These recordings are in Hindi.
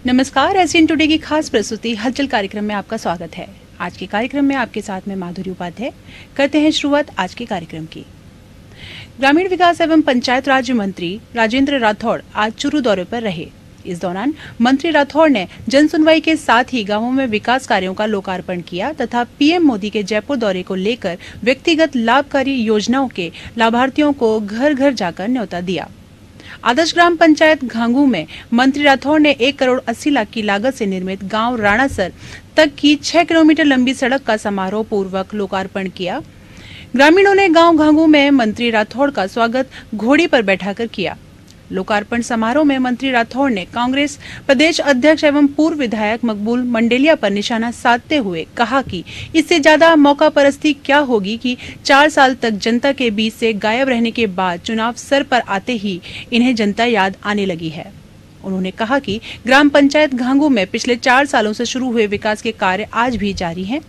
नमस्कार, एसएन टुडे की खास प्रस्तुति हलचल कार्यक्रम में आपका स्वागत है। आज के कार्यक्रम में आपके साथ में माधुरी उपाध्याय। करते हैं शुरुआत आज के कार्यक्रम की। ग्रामीण विकास एवं पंचायत राज मंत्री राजेंद्र राठौड़ आज चुरू दौरे पर रहे। इस दौरान मंत्री राठौड़ ने जन सुनवाई के साथ ही गांवों में विकास कार्यों का लोकार्पण किया तथा पीएम मोदी के जयपुर दौरे को लेकर व्यक्तिगत लाभकारी योजनाओं के लाभार्थियों को घर घर जाकर न्योता दिया। आदर्श ग्राम पंचायत घांगू में मंत्री राठौड़ ने 1 करोड़ 80 लाख की लागत से निर्मित गांव राणासर तक की 6 किलोमीटर लंबी सड़क का समारोह पूर्वक लोकार्पण किया। ग्रामीणों ने गांव घांगू में मंत्री राठौड़ का स्वागत घोड़ी पर बैठाकर किया। लोकार्पण समारोह में मंत्री राठौड़ ने कांग्रेस प्रदेश अध्यक्ष एवं पूर्व विधायक मकबूल मंडेलिया पर निशाना साधते हुए कहा कि इससे ज्यादा मौका परस्ती क्या होगी कि 4 साल तक जनता के बीच से गायब रहने के बाद चुनाव सर पर आते ही इन्हें जनता याद आने लगी है। उन्होंने कहा कि ग्राम पंचायत घांगू में पिछले 4 सालों से शुरू हुए विकास के कार्य आज भी जारी हैं।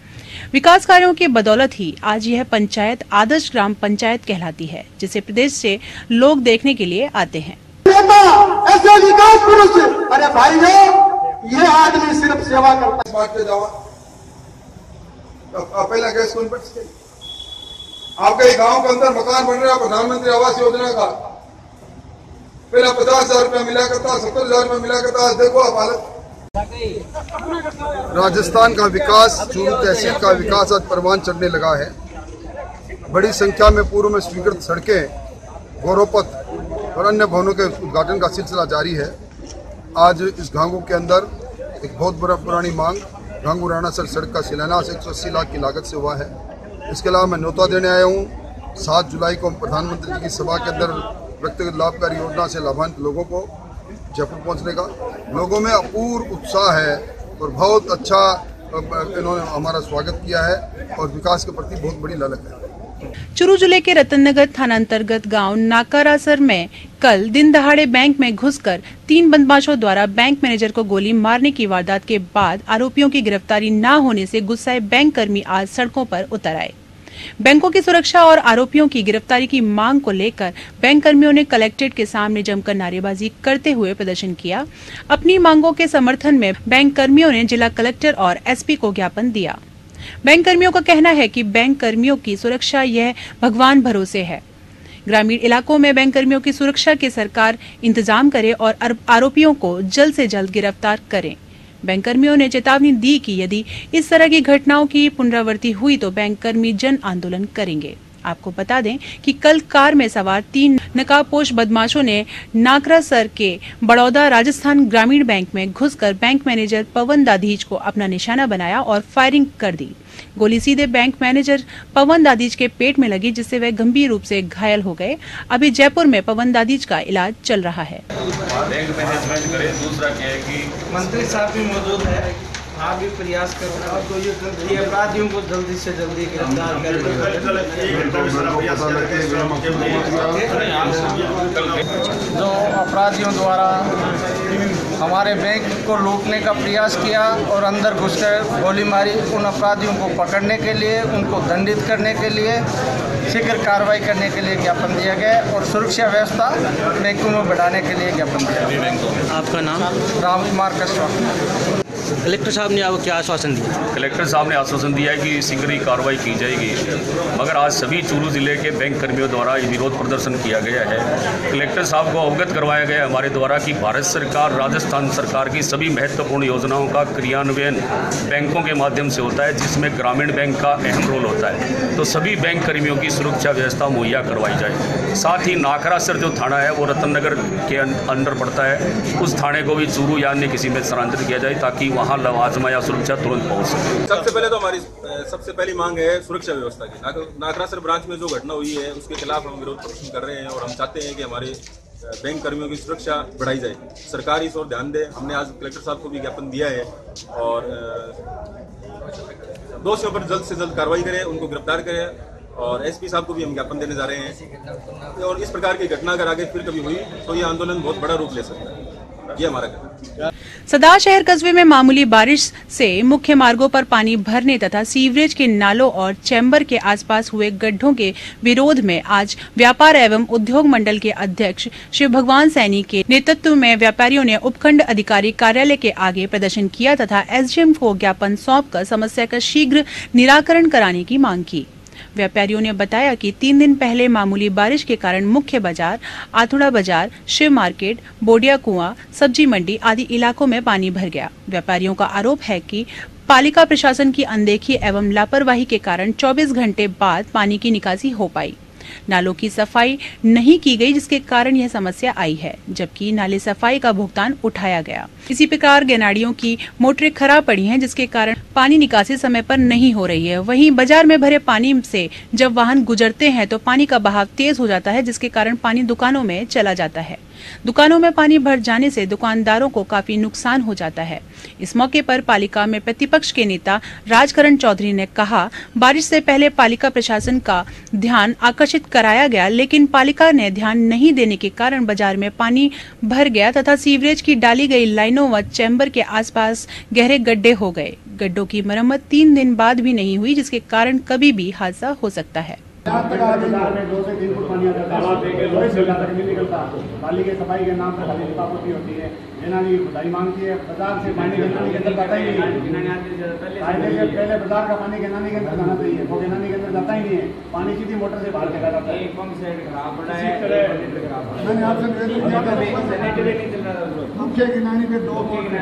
विकास कार्यों की बदौलत ही आज यह पंचायत आदर्श ग्राम पंचायत कहलाती है, जिसे प्रदेश से लोग देखने के लिए आते हैं। ऐसे विकास पुरुष, अरे भाई ये आदमी सिर्फ सेवा करता है। बात पे जाओ, पहला गैस कौन पर आपके गांव के अंदर मकान बन रहा है प्रधानमंत्री आवास योजना का, पहला 50,000 रुपया मिला करता, 70,000 रुपया मिला करता। देखो आप हालत। राजस्थान का विकास, चूरू तहसील का विकास आज परवान चढ़ने लगा है। बड़ी संख्या में पूर्व में स्वीकृत सड़कें, गौरवपथ और अन्य भवनों के उद्घाटन का सिलसिला जारी है। आज इस घांगू के अंदर एक बहुत बड़ा पुरानी मांग घांगू राणासर सड़क का शिलान्यास 180 लाख की लागत से हुआ है। इसके अलावा मैं न्योता देने आया हूँ 7 जुलाई को प्रधानमंत्री जी की सभा के अंदर व्यक्तिगत लाभकारी योजना से लाभान्वित लोगों को जयपुर पहुँचने का। लोगों में अपूर्व उत्साह है और बहुत अच्छा इन्होंने हमारा स्वागत किया है और विकास के प्रति बहुत बड़ी ललक है। चूरू जिले के रतननगर थाना अंतर्गत गांव नाकारासर में कल दिन दहाड़े बैंक में घुसकर 3 बदमाशों द्वारा बैंक मैनेजर को गोली मारने की वारदात के बाद आरोपियों की गिरफ्तारी न होने से गुस्साए बैंक कर्मी आज सड़कों पर उतर आए। बैंकों की सुरक्षा और आरोपियों की गिरफ्तारी की मांग को लेकर बैंक कर्मियों ने कलेक्ट्रेट के सामने जमकर नारेबाजी करते हुए प्रदर्शन किया। अपनी मांगों के समर्थन में बैंक कर्मियों ने जिला कलेक्टर और एसपी को ज्ञापन दिया। बैंक कर्मियों का कहना है कि बैंक कर्मियों की सुरक्षा यह भगवान भरोसे है। ग्रामीण इलाकों में बैंक कर्मियों की सुरक्षा के सरकार इंतजाम करे और आरोपियों को जल्द से जल्द गिरफ्तार करें। बैंक कर्मियों ने चेतावनी दी कि यदि इस तरह की घटनाओं की पुनरावृत्ति हुई तो बैंक कर्मी जन आंदोलन करेंगे। आपको बता दें कि कल कार में सवार 3 नकाबपोश बदमाशों ने नाकरासर के बड़ौदा राजस्थान ग्रामीण बैंक में घुसकर बैंक मैनेजर पवन दाधीच को अपना निशाना बनाया और फायरिंग कर दी। गोली सीधे बैंक मैनेजर पवन दाधीच के पेट में लगी, जिससे वह गंभीर रूप से घायल हो गए। अभी जयपुर में पवन दाधीच का इलाज चल रहा है। बैंक मैनेजमेंट करे, दूसरा क्या है कि मंत्री साहब भी मौजूद है, आप भी प्रयास करो और ये अपराधियों को जल्दी से जल्दी गिरफ्तार करें। जो अपराधियों द्वारा हमारे बैंक को लूटने का प्रयास किया और अंदर घुसकर गोली मारी, उन अपराधियों को पकड़ने के लिए, उनको दंडित करने के लिए, शीघ्र कार्रवाई करने के लिए ज्ञापन दिया गया और सुरक्षा व्यवस्था बैंकों में बढ़ाने के लिए ज्ञापन दिया गया। आपका नाम? राम कुमार कश्यप। कलेक्टर साहब ने आपको क्या आश्वासन दिया? कलेक्टर साहब ने आश्वासन दिया है कि शीघ्र ही कार्रवाई की जाएगी, मगर आज सभी चूरू जिले के बैंक कर्मियों द्वारा विरोध प्रदर्शन किया गया है। कलेक्टर साहब को अवगत करवाया गया हमारे द्वारा कि भारत सरकार, राजस्थान सरकार की सभी महत्वपूर्ण योजनाओं का क्रियान्वयन बैंकों के माध्यम से होता है, जिसमें ग्रामीण बैंक का अहम रोल होता है। तो सभी बैंक कर्मियों की सुरक्षा व्यवस्था मुहैया करवाई जाए। साथ ही नाकरासर जो थाना है वो रतननगर के अंडर पड़ता है, उस थाने को भी चूरू या अन्य किसी में स्थानांतरित किया जाए ताकि वहाँ लवाजमा या सुरक्षा तुरंत पहुँच सके। सबसे पहले तो हमारी सबसे पहली मांग है सुरक्षा व्यवस्था की। नाकरासर ब्रांच में जो घटना हुई है उसके खिलाफ हम विरोध प्रदर्शन कर रहे हैं और हम चाहते हैं कि हमारे बैंक कर्मियों की सुरक्षा बढ़ाई जाए। सरकार इस ओर ध्यान दे। हमने आज कलेक्टर साहब को भी ज्ञापन दिया है और दोषियों पर जल्द से जल्द कार्रवाई करें, उनको गिरफ्तार करें और एसपी साहब को भी हम ज्ञापन देने जा रहे हैं। और इस प्रकार की घटना अगर आगे फिर कभी हुई तो ये आंदोलन बहुत बड़ा रूप ले सकता है। ये हमारा कहना है। सदा शहर कस्बे में मामूली बारिश से मुख्य मार्गों पर पानी भरने तथा सीवरेज के नालों और चैम्बर के आसपास हुए गड्ढों के विरोध में आज व्यापार एवं उद्योग मंडल के अध्यक्ष शिव भगवान सैनी के नेतृत्व में व्यापारियों ने उपखंड अधिकारी कार्यालय के आगे प्रदर्शन किया तथा एसडीएम को ज्ञापन सौंपकर समस्या का शीघ्र निराकरण कराने की मांग की। व्यापारियों ने बताया कि 3 दिन पहले मामूली बारिश के कारण मुख्य बाजार, आथुड़ा बाजार, शिव मार्केट, बोडिया कुआं, सब्जी मंडी आदि इलाकों में पानी भर गया। व्यापारियों का आरोप है कि पालिका प्रशासन की अनदेखी एवं लापरवाही के कारण 24 घंटे बाद पानी की निकासी हो पाई। नालों की सफाई नहीं की गई जिसके कारण यह समस्या आई है, जबकि नाले सफाई का भुगतान उठाया गया। इसी प्रकार गैनाडियों की मोटरें खराब पड़ी हैं जिसके कारण पानी निकासी समय पर नहीं हो रही है। वहीं बाजार में भरे पानी से जब वाहन गुजरते हैं तो पानी का बहाव तेज हो जाता है जिसके कारण पानी दुकानों में चला जाता है। दुकानों में पानी भर जाने से दुकानदारों को काफी नुकसान हो जाता है। इस मौके पर पालिका में प्रतिपक्ष के नेता राजकरण चौधरी ने कहा, बारिश से पहले पालिका प्रशासन का ध्यान आकर्षित कराया गया लेकिन पालिका ने ध्यान नहीं देने के कारण बाजार में पानी भर गया तथा सीवरेज की डाली गई लाइनों व चैम्बर के आसपास गहरे गड्ढे हो गए। गड्ढों की मरम्मत 3 दिन बाद भी नहीं हुई जिसके कारण कभी भी हादसा हो सकता है। बाजार में 2 से 3 फुट पानी आता है, तक नहीं निकलता। पाली के सफाई के नाम पर खाली लिपापोती होती है। गैनानी खुदाई मांगती है, बाजार से पानी गैनानी के अंदर जाता ही नहीं है। पहले बाजार का पानी गैनानी के अंदर जाना चाहिए, वो गैनानी के अंदर जाता ही नहीं है। पानी सीधी मोटर से बाहर चला जाता है। मैंने आपसे मुख्य गैनानी पे 2 मोटर,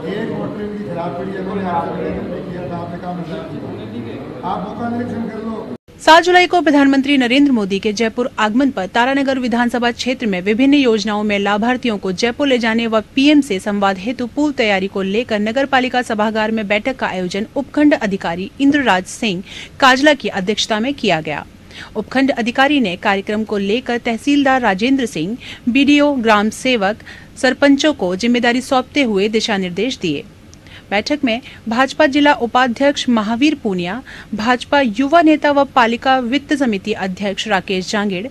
एक मोटर इनकी खराब पड़ी है। मैंने आपसे किया था, आपने कहा आप मौका निरीक्षण कर लो। 7 जुलाई को प्रधानमंत्री नरेंद्र मोदी के जयपुर आगमन पर तारानगर विधानसभा क्षेत्र में विभिन्न योजनाओं में लाभार्थियों को जयपुर ले जाने व पीएम से संवाद हेतु पूर्व तैयारी को लेकर नगर पालिका सभागार में बैठक का आयोजन उपखंड अधिकारी इंद्रराज सिंह काजला की अध्यक्षता में किया गया। उपखंड अधिकारी ने कार्यक्रम को लेकर तहसीलदार राजेंद्र सिंह, बीडीओ, ग्राम सेवक, सरपंचों को जिम्मेदारी सौंपते हुए दिशा निर्देश दिए। बैठक में भाजपा जिला उपाध्यक्ष महावीर पूनिया, भाजपा युवा नेता व पालिका वित्त समिति अध्यक्ष राकेश जांगिड़,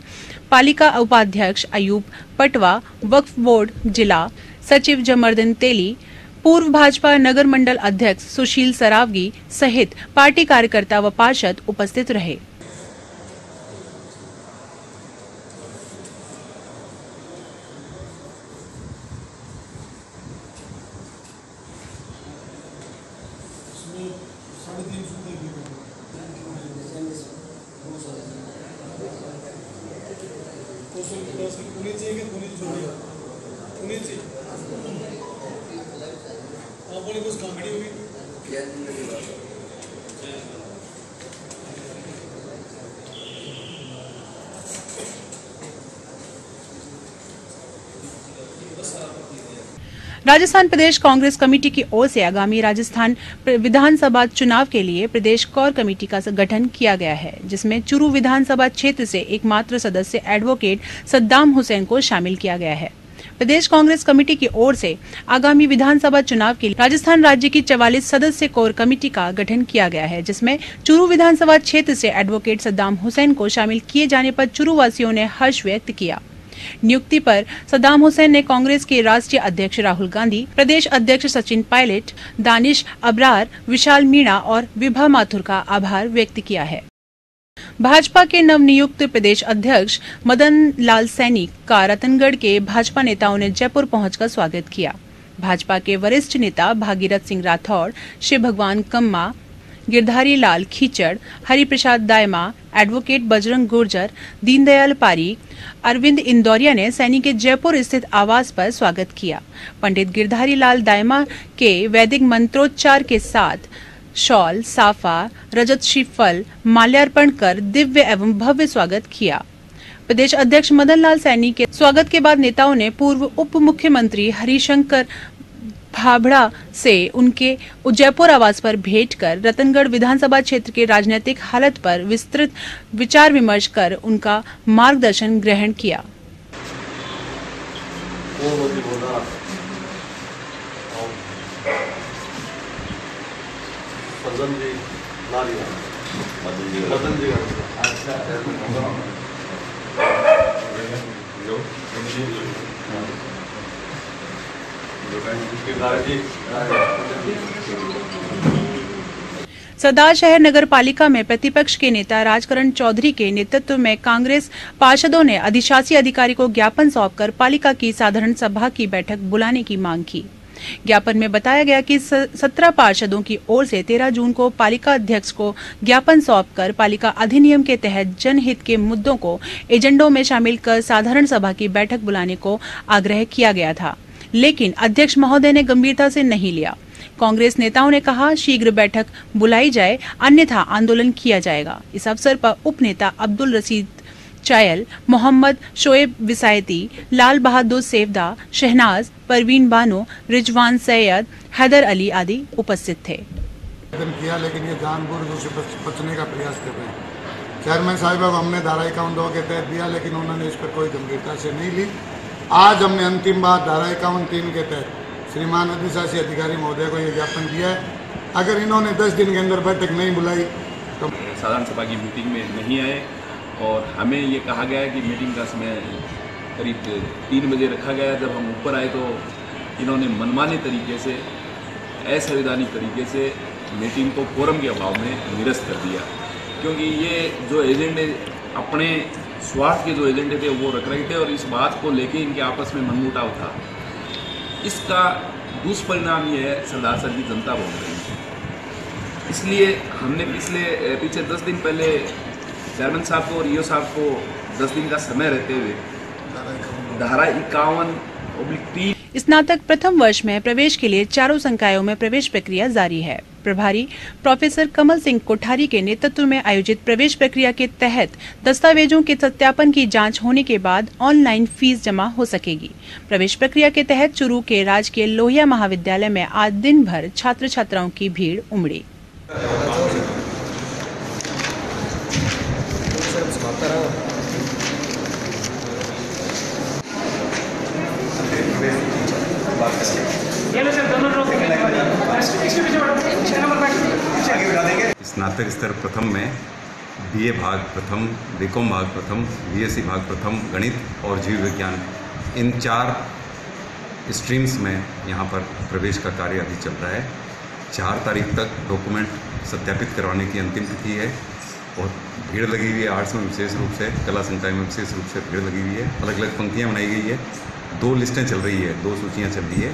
पालिका उपाध्यक्ष अयूब पटवा, वक्फ बोर्ड जिला सचिव जमर्दन तेली, पूर्व भाजपा नगर मंडल अध्यक्ष सुशील सरावगी सहित पार्टी कार्यकर्ता व पार्षद उपस्थित रहे। राजस्थान प्रदेश कांग्रेस कमेटी की ओर से आगामी राजस्थान विधानसभा चुनाव के लिए प्रदेश कोर कमेटी का गठन किया गया है, जिसमें चूरू विधानसभा क्षेत्र से एकमात्र सदस्य एडवोकेट सद्दाम हुसैन को शामिल किया गया है। प्रदेश कांग्रेस कमेटी की ओर से आगामी विधानसभा चुनाव के लिए राजस्थान राज्य की 44 सदस्य कोर कमेटी का गठन किया गया है, जिसमें चूरू विधानसभा क्षेत्र से एडवोकेट सद्दाम हुसैन को शामिल किए जाने पर चूरू वासियों ने हर्ष व्यक्त किया। नियुक्ति पर सद्दाम हुसैन ने कांग्रेस के राष्ट्रीय अध्यक्ष राहुल गांधी, प्रदेश अध्यक्ष सचिन पायलट, दानिश अबरार, विशाल मीणा और विभा माथुर का आभार व्यक्त किया है। भाजपा के नवनियुक्त प्रदेश अध्यक्ष मदन लाल सैनी का रतनगढ़ के भाजपा नेताओं ने जयपुर पहुंचकर स्वागत किया। भाजपा के वरिष्ठ नेता भागीरथ सिंह राठौड़, शिव भगवान कम्मा, गिरधारी लाल खीचड़, हरिप्रसाद दायमा, एडवोकेट बजरंग गुर्जर, दीनदयाल पारीक, अरविंद इंदौरिया ने सैनी के जयपुर स्थित आवास पर स्वागत किया। पंडित गिरधारी लाल दायमा के वैदिक मंत्रोच्चार के साथ शॉल, साफा, रजत श्रीफल, माल्यार्पण कर दिव्य एवं भव्य स्वागत किया। प्रदेश अध्यक्ष मदन लाल सैनी के स्वागत के बाद नेताओं ने पूर्व उप मुख्यमंत्री हरिशंकर भाभड़ा से उनके जयपुर आवास पर भेंट कर रतनगढ़ विधानसभा क्षेत्र के राजनीतिक हालत पर विस्तृत विचार विमर्श कर उनका मार्गदर्शन ग्रहण किया। सरदार शहर नगर पालिका में प्रतिपक्ष के नेता राजकरण चौधरी के नेतृत्व में कांग्रेस पार्षदों ने अधिशासी अधिकारी को ज्ञापन सौंपकर पालिका की साधारण सभा की बैठक बुलाने की मांग की। ज्ञापन में बताया गया कि 17 पार्षदों की ओर से 13 जून को पालिका अध्यक्ष को ज्ञापन सौंपकर पालिका अधिनियम के तहत जनहित के मुद्दों को एजेंडों में शामिल कर साधारण सभा की बैठक बुलाने को आग्रह किया गया था, लेकिन अध्यक्ष महोदय ने गंभीरता से नहीं लिया। कांग्रेस नेताओं ने कहा शीघ्र बैठक बुलाई जाए, अन्यथा आंदोलन किया जाएगा। इस अवसर पर उप नेता अब्दुल रशीद चायल, मोहम्मद शोएब विसायती, लाल बहादुर सेवदा, शहनाज, परवीन बानो, रिजवान सैयद, हैदर अली आदि उपस्थित थे। किया, लेकिन ये जानबूझ से बचने का प्रयास कर रहे हैं। चेयरमैन साहब अब हमने धारा 51(2) के तहत दिया, लेकिन उन्होंने इस पर कोई गंभीरता से नहीं ली। आज हमने अंतिम बार धारा 51(3) के तहत श्रीमान अधिशासी अधिकारी महोदय को ये ज्ञापन दिया है। अगर इन्होंने 10 दिन के अंदर बैठक नहीं बुलाई तो साधारण सभा की मीटिंग में नहीं आए और हमें ये कहा गया है कि मीटिंग का समय करीब 3 बजे रखा गया है। जब हम ऊपर आए तो इन्होंने मनमाने तरीके से, असंवैधानिक तरीके से मीटिंग को कोरम के अभाव में निरस्त कर दिया, क्योंकि ये जो एजेंडे अपने स्वार्थ के जो एजेंडे थे वो रख रहे थे और इस बात को लेके इनके आपस में मनमुटाव था। इसका दुष्परिणाम ये है सरदार सर की जनता बोल रही है। इसलिए हमने पीछे 10 दिन पहले चेयरमैन साहब को और ईओ साहब को 10 दिन का समय रहते हुए धारा 51(3) स्नातक प्रथम वर्ष में प्रवेश के लिए चारों संकायों में प्रवेश प्रक्रिया जारी है। प्रभारी प्रोफेसर कमल सिंह कोठारी के नेतृत्व में आयोजित प्रवेश प्रक्रिया के तहत दस्तावेजों के सत्यापन की जांच होने के बाद ऑनलाइन फीस जमा हो सकेगी। प्रवेश प्रक्रिया के तहत चूरू के राजकीय लोहिया महाविद्यालय में आज दिन भर छात्र छात्राओं की भीड़ उमड़ी। स्नातक स्तर प्रथम में बीए भाग प्रथम, बीकॉम भाग प्रथम, बीएससी भाग प्रथम, गणित और जीव विज्ञान, इन 4 स्ट्रीम्स में यहाँ पर प्रवेश का कार्य अभी चल रहा है। 4 तारीख तक डॉक्यूमेंट सत्यापित करवाने की अंतिम तिथि है। बहुत भीड़ लगी हुई है, आर्ट्स में विशेष रूप से, कला संकाय में विशेष रूप से भीड़ लगी हुई है। अलग अलग पंक्तियाँ बनाई गई है। 2 लिस्टें चल रही है, 2 सूचियाँ चल रही है।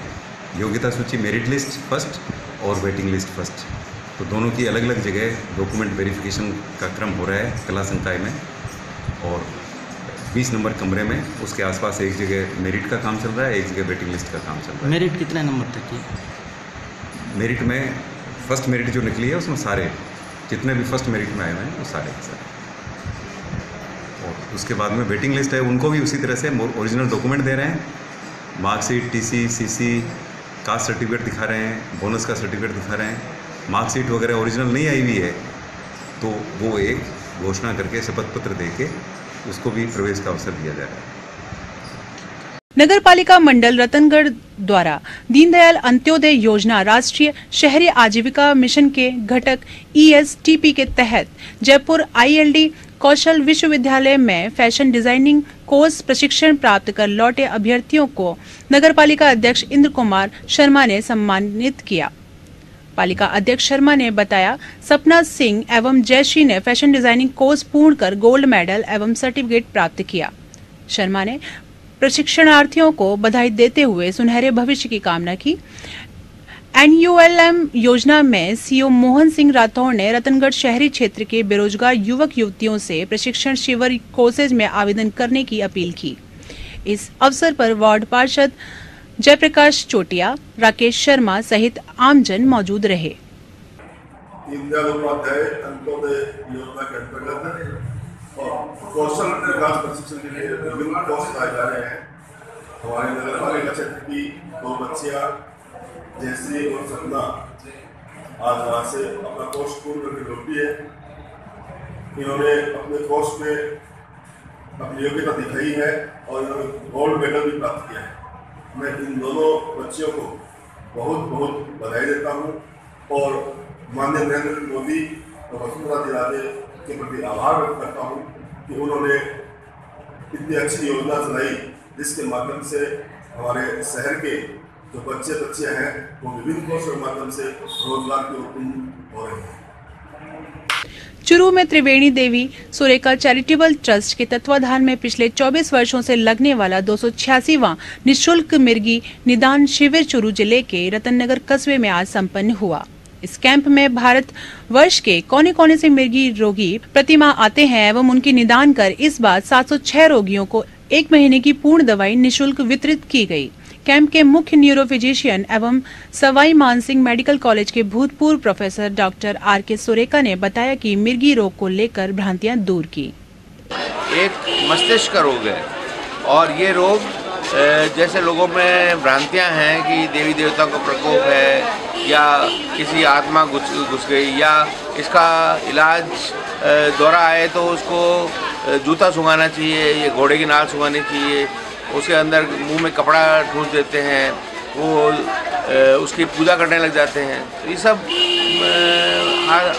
योग्यता सूची मेरिट लिस्ट फर्स्ट और वेटिंग लिस्ट फर्स्ट, तो दोनों की अलग अलग जगह डॉक्यूमेंट वेरिफिकेशन का क्रम हो रहा है कला संकाय में। और 20 नंबर कमरे में उसके आसपास एक जगह मेरिट का काम चल रहा है, एक जगह वेटिंग लिस्ट का काम चल रहा है। मेरिट कितने नंबर तक की? मेरिट में फर्स्ट मेरिट जो निकली है उसमें सारे जितने भी फर्स्ट मेरिट में आए हुए हैं वो सारे के सारे। और उसके बाद में वेटिंग लिस्ट है, उनको भी उसी तरह से ओरिजिनल डॉक्यूमेंट दे रहे हैं। Marksheet, TC, CC, caste certificate दिखा रहे हैं, बोनस का सर्टिफिकेट दिखा रहे हैं। मार्कशीट वगैरह ओरिजिनल नहीं आई हुई है तो वो एक घोषणा करके शपथ पत्र देके उसको भी प्रवेश का अवसर दिया जा रहा है। नगर पालिका मंडल रतनगढ़ द्वारा दीनदयाल अंत्योदय योजना राष्ट्रीय शहरी आजीविका मिशन के घटक ESTP के तहत जयपुर ILD कौशल विश्वविद्यालय में फैशन डिजाइनिंग कोर्स प्रशिक्षण प्राप्त कर लौटे अभ्यर्थियों को नगर पालिका अध्यक्ष इंद्र कुमार शर्मा ने सम्मानित किया। पालिका अध्यक्ष शर्मा ने बताया, सपना सिंह एवं जयश्री ने फैशन डिजाइनिंग कोर्स पूर्ण कर गोल्ड मेडल एवं सर्टिफिकेट प्राप्त किया। शर्मा ने प्रशिक्षणार्थियों को बधाई देते हुए सुनहरे भविष्य की कामना की। NULM योजना में CO मोहन सिंह राठौड़ ने रतनगढ़ शहरी क्षेत्र के बेरोजगार युवक युवतियों से प्रशिक्षण शिविर कोर्सेज में आवेदन करने की अपील की। इस अवसर पर वार्ड पार्षद जयप्रकाश चोटिया, राकेश शर्मा सहित आमजन मौजूद रहे। दीनदयाल उपाध्याय अंत्योदय योजना के अंतर्गत कौशल विकास प्रशिक्षण के लिए विभिन्न कोर्स कराए जा रहे हैं। हमारे नगर पालिका क्षेत्र की 2 बच्चियां जयश्री और सपना आज वहाँ से अपना कोर्स पूर्ण करके लौटी है। इन्होंने अपने कोर्स में अपनी योग्यता दिखाई है और इन्होंने गोल्ड मेडल भी प्राप्त किया है। मैं इन दोनों बच्चियों को बहुत बहुत बधाई देता हूँ और माननीय नरेंद्र मोदी और वसुंधरा जी राजे के प्रति आभार व्यक्त करता हूँ कि उन्होंने इतनी अच्छी योजना चलाई जिसके माध्यम से हमारे शहर के जो बच्चे हैं वो विभिन्न कोर्स के माध्यम से रोजगार की उत्पन्न हो रहे हैं। चुरू में त्रिवेणी देवी सुरेखा चैरिटेबल ट्रस्ट के तत्वाधान में पिछले 24 वर्षों से लगने वाला 286वां निःशुल्क मिर्गी निदान शिविर चुरू जिले के रतननगर कस्बे में आज संपन्न हुआ। इस कैंप में भारत वर्ष के कोने कोने से मिर्गी रोगी प्रतिमाह आते हैं एवं उनकी निदान कर इस बार 706 रोगियों को 1 महीने की पूर्ण दवाई निःशुल्क वितरित की गई। कैंप के मुख्य न्यूरो फिजिशियन एवं सवाई मानसिंह मेडिकल कॉलेज के भूतपूर्व प्रोफेसर डॉक्टर आर.के. सुरेखा ने बताया कि मिर्गी रोग को लेकर भ्रांतियां दूर की। एक मस्तिष्क का रोग है और ये रोग जैसे लोगों में भ्रांतियां हैं कि देवी देवताओं का प्रकोप है या किसी आत्मा घुस गई या इसका इलाज दौरा आए तो उसको जूता सुंघाना चाहिए या घोड़े की नाल सुंघानी चाहिए, उसके अंदर मुंह में कपड़ा ठूंस देते हैं, वो उसकी पूजा करने लग जाते हैं। तो ये सब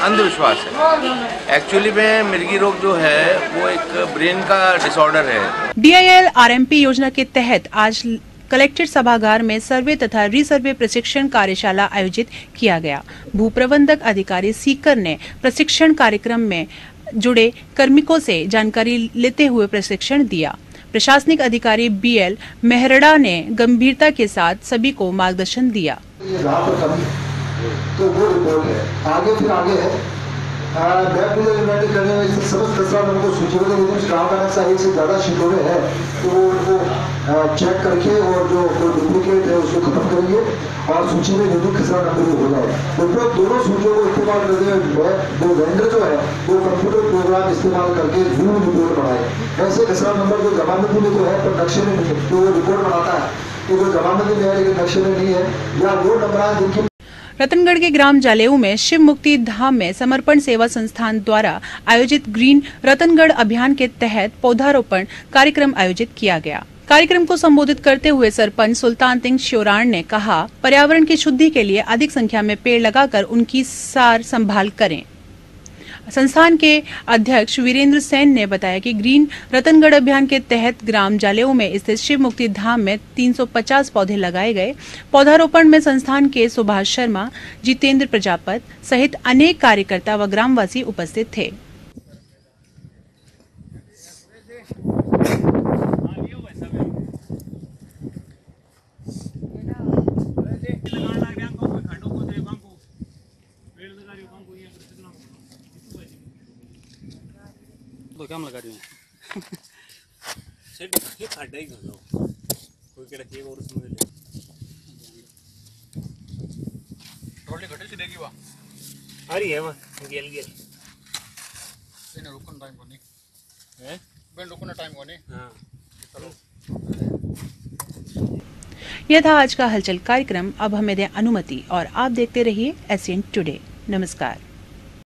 अंधविश्वास है। एक्चुअली में मिर्गी रोग जो है वो एक ब्रेन का डिसऑर्डर है। DIL RMP योजना के तहत आज कलेक्ट्रेट सभागार में सर्वे तथा रीसर्वे प्रशिक्षण कार्यशाला आयोजित किया गया। भूप्रबंधक अधिकारी सीकर ने प्रशिक्षण कार्यक्रम में जुड़े कार्मिकों से जानकारी लेते हुए प्रशिक्षण दिया। प्रशासनिक अधिकारी BL मेहरड़ा ने गंभीरता के साथ सभी को मार्गदर्शन दिया। तो वो रिपोर्ट है आगे है करने में समस्त कचरा को सूचीबद्ध काम करना चाहिए। से ज़्यादा शिकायतें हैं तो वो उनको चेक करके और जो डुप्लीकेट है उसको खत्म करेंगे और सूची में जो कचरा नंबर हो जाए। तो दोनों सूचियों को इस्तेमाल करते हुए वो वेंडर जो है वो कंप्यूटर प्रोग्राम इस्तेमाल करके न्यू रिपोर्ट बनाए। ऐसे कचरा नंबर जो जमानती में तो है पर नक्शे में नहीं है, तो वो रिपोर्ट बनाता है कि जो जमानती में है लेकिन नक्शे में नहीं है या वो नंबर जिनकी। रतनगढ़ के ग्राम जालेऊ में शिव मुक्ति धाम में समर्पण सेवा संस्थान द्वारा आयोजित ग्रीन रतनगढ़ अभियान के तहत पौधारोपण कार्यक्रम आयोजित किया गया। कार्यक्रम को संबोधित करते हुए सरपंच सुल्तान सिंह श्योराण ने कहा, पर्यावरण की शुद्धि के लिए अधिक संख्या में पेड़ लगाकर उनकी सार संभाल करें। संस्थान के अध्यक्ष वीरेंद्र सेन ने बताया कि ग्रीन रतनगढ़ अभियान के तहत ग्राम जालेऊ में स्थित शिव मुक्ति धाम में 350 पौधे लगाए गए। पौधारोपण में संस्थान के सुभाष शर्मा, जितेंद्र प्रजापत सहित अनेक कार्यकर्ता व ग्रामवासी उपस्थित थे। तो क्या लगा रही हूँ सेट ये खाड़ा ही कर लो कोई के रखिए और उसमें ले रोटी घटे से देगी वा आ रही है वा गेल इन्हें रुकन टाइम कोनी है बेन रुकन टाइम कोनी। हां चलो यह था आज का हलचल कार्यक्रम। अब हमें दें अनुमति और आप देखते रहिए एशियन टुडे। नमस्कार।